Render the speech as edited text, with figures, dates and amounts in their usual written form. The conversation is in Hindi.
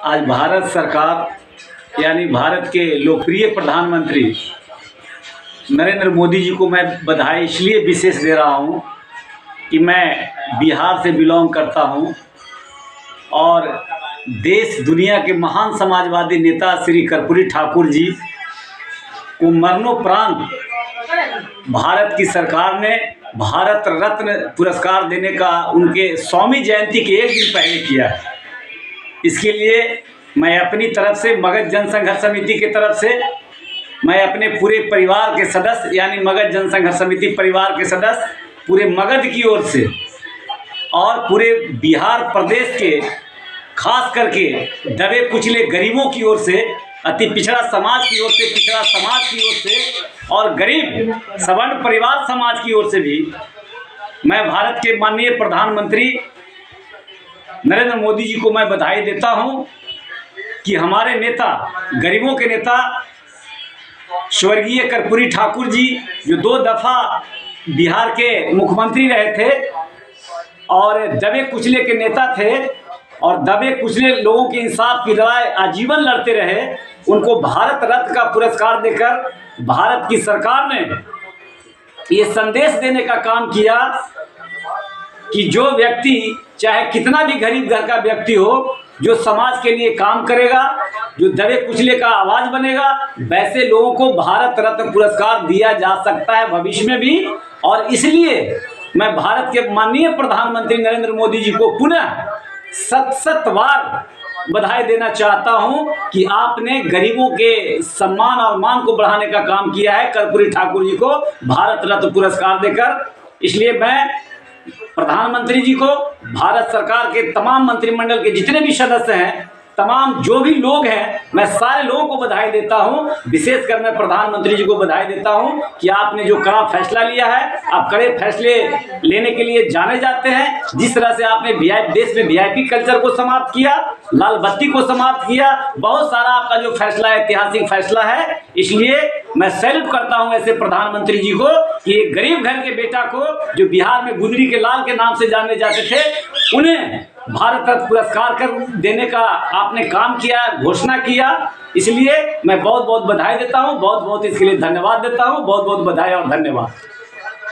आज भारत सरकार यानी भारत के लोकप्रिय प्रधानमंत्री नरेंद्र मोदी जी को मैं बधाई इसलिए विशेष दे रहा हूं कि मैं बिहार से बिलोंग करता हूं और देश दुनिया के महान समाजवादी नेता श्री कर्पूरी ठाकुर जी को मरणोपरांत भारत की सरकार ने भारत रत्न पुरस्कार देने का उनके 100वीं जयंती के एक दिन पहले किया है। इसके लिए मैं अपनी तरफ से मगध जनसंघर्ष समिति की तरफ से मैं अपने पूरे परिवार के सदस्य यानी मगध जनसंघर्ष समिति परिवार के सदस्य पूरे मगध की ओर से और पूरे बिहार प्रदेश के खास करके दबे कुचले गरीबों की ओर से, अति पिछड़ा समाज की ओर से, पिछड़ा समाज की ओर से और गरीब सवर्ण परिवार समाज की ओर से भी मैं भारत के माननीय प्रधानमंत्री नरेंद्र मोदी जी को मैं बधाई देता हूं कि हमारे नेता, गरीबों के नेता स्वर्गीय कर्पूरी ठाकुर जी जो 2 दफ़ा बिहार के मुख्यमंत्री रहे थे और दबे कुचले के नेता थे और दबे कुचले लोगों के इंसाफ की लड़ाई आजीवन लड़ते रहे, उनको भारत रत्न का पुरस्कार देकर भारत की सरकार ने ये संदेश देने का काम किया कि जो व्यक्ति चाहे कितना भी गरीब घर का व्यक्ति हो, जो समाज के लिए काम करेगा, जो दबे कुचले का आवाज़ बनेगा, वैसे लोगों को भारत रत्न पुरस्कार दिया जा सकता है भविष्य में भी। और इसलिए मैं भारत के माननीय प्रधानमंत्री नरेंद्र मोदी जी को पुनः सत बार बधाई देना चाहता हूं कि आपने गरीबों के सम्मान और मान को बढ़ाने का काम किया है कर्पूरी ठाकुर जी को भारत रत्न पुरस्कार देकर। इसलिए मैं प्रधानमंत्री जी को, भारत सरकार के तमाम मंत्रिमंडल के जितने भी सदस्य हैं, तमाम जो भी लोग हैं, मैं सारे लोगों को बधाई देता हूं। विशेषकर मैं प्रधानमंत्री जी को बधाई देता हूं कि आपने जो कड़ा फैसला लिया है, आप कड़े फैसले लेने के लिए जाने जाते हैं। जिस तरह से आपने देश में वीआईपी कल्चर को समाप्त किया, लाल बत्ती को समाप्त किया, बहुत सारा आपका जो फैसला है ऐतिहासिक फैसला है। इसलिए मैं सैल्यूट करता हूं ऐसे प्रधानमंत्री जी को कि एक गरीब घर के बेटा को जो बिहार में गुदरी के लाल के नाम से जाने जाते थे, उन्हें भारत रत्न पुरस्कार कर देने का आपने काम किया, घोषणा किया। इसलिए मैं बहुत बहुत बधाई देता हूं, बहुत बहुत इसके लिए धन्यवाद देता हूं। बहुत बहुत बधाई और धन्यवाद।